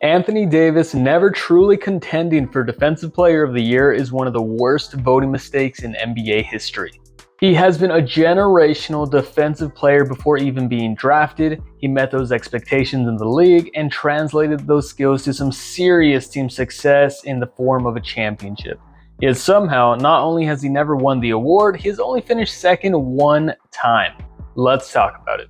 Anthony Davis never truly contending for Defensive Player of the Year is one of the worst voting mistakes in NBA history. He has been a generational defensive player before even being drafted. He met those expectations in the league and translated those skills to some serious team success in the form of a championship. Yet somehow, not only has he never won the award, he has only finished second one time. Let's talk about it.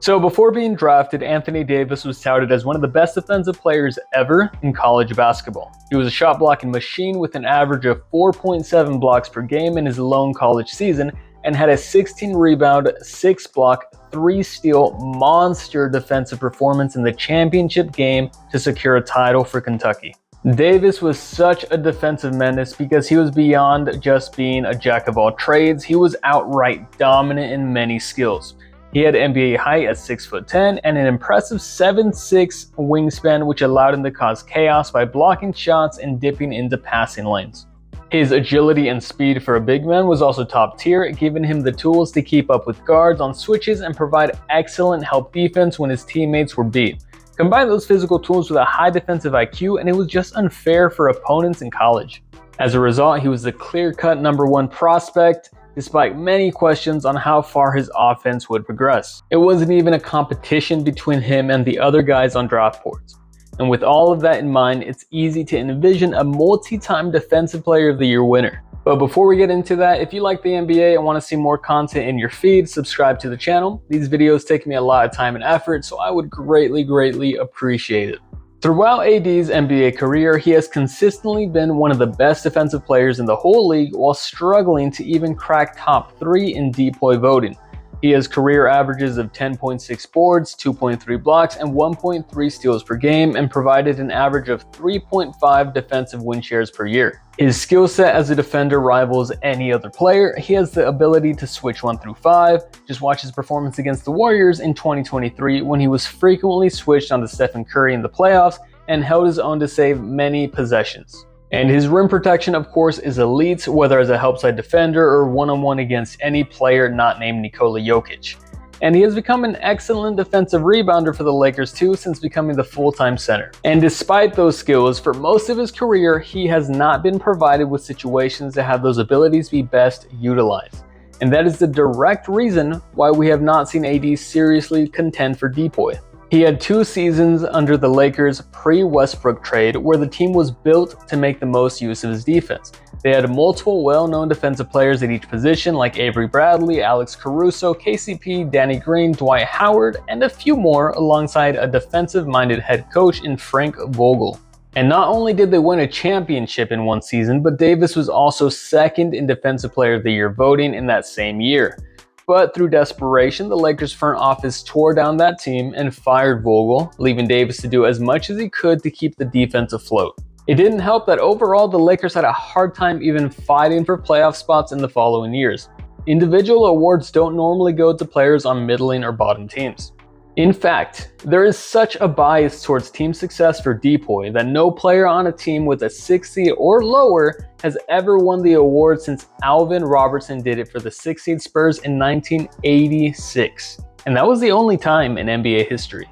So before being drafted, Anthony Davis was touted as one of the best defensive players ever in college basketball. He was a shot blocking machine with an average of 4.7 blocks per game in his lone college season and had a 16 rebound, 6 block, 3 steal monster defensive performance in the championship game to secure a title for Kentucky. Davis was such a defensive menace because he was beyond just being a jack of all trades. He was outright dominant in many skills. He had NBA height at 6'10" and an impressive 7'6" wingspan, which allowed him to cause chaos by blocking shots and dipping into passing lanes. His agility and speed for a big man was also top tier, giving him the tools to keep up with guards on switches and provide excellent help defense when his teammates were beat. Combine those physical tools with a high defensive IQ and it was just unfair for opponents in college. As a result, he was the clear-cut #1 prospect, despite many questions on how far his offense would progress. It wasn't even a competition between him and the other guys on draft boards. And with all of that in mind, it's easy to envision a multi-time Defensive Player of the Year winner. But before we get into that, if you like the NBA and want to see more content in your feed, subscribe to the channel. These videos take me a lot of time and effort, so I would greatly appreciate it. Throughout AD's NBA career, he has consistently been one of the best defensive players in the whole league while struggling to even crack top 3 in DPOY voting. He has career averages of 10.6 boards, 2.3 blocks, and 1.3 steals per game, and provided an average of 3.5 defensive win shares per year. His skill set as a defender rivals any other player. He has the ability to switch 1 through 5. Just watch his performance against the Warriors in 2023 when he was frequently switched onto Stephen Curry in the playoffs and held his own to save many possessions. And his rim protection, of course, is elite, whether as a help side defender or one-on-one against any player not named Nikola Jokic. And he has become an excellent defensive rebounder for the Lakers too since becoming the full-time center. And despite those skills, for most of his career, he has not been provided with situations that have those abilities be best utilized. And that is the direct reason why we have not seen AD seriously contend for DPOY. He had 2 seasons under the Lakers' pre-Westbrook trade where the team was built to make the most use of his defense. They had multiple well-known defensive players at each position like Avery Bradley, Alex Caruso, KCP, Danny Green, Dwight Howard, and a few more alongside a defensive-minded head coach in Frank Vogel. And not only did they win a championship in one season, but Davis was also second in Defensive Player of the Year voting in that same year. But through desperation, the Lakers front office tore down that team and fired Vogel, leaving Davis to do as much as he could to keep the defense afloat. It didn't help that overall the Lakers had a hard time even fighting for playoff spots in the following years. Individual awards don't normally go to players on middling or bottom teams. In fact, there is such a bias towards team success for DPOY that no player on a team with a 6 seed or lower has ever won the award since Alvin Robertson did it for the 6 seed Spurs in 1986. And that was the only time in NBA history.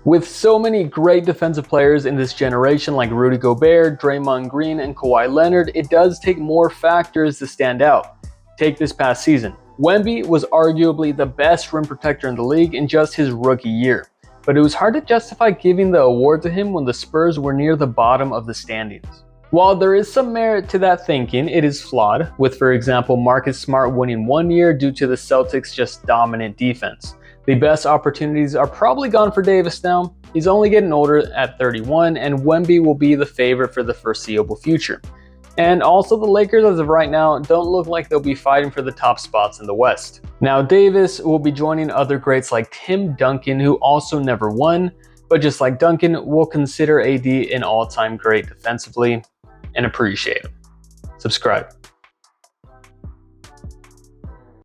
With so many great defensive players in this generation like Rudy Gobert, Draymond Green, and Kawhi Leonard, it does take more factors to stand out. Take this past season. Wemby was arguably the best rim protector in the league in just his rookie year, but it was hard to justify giving the award to him when the Spurs were near the bottom of the standings. While there is some merit to that thinking, it is flawed, with for example Marcus Smart winning one year due to the Celtics' just dominant defense. The best opportunities are probably gone for Davis now. He's only getting older at 31, and Wemby will be the favorite for the foreseeable future. And also the Lakers as of right now don't look like they'll be fighting for the top spots in the West. Now Davis will be joining other greats like Tim Duncan, who also never won, but just like Duncan, will consider AD an all-time great defensively and appreciate him. Subscribe.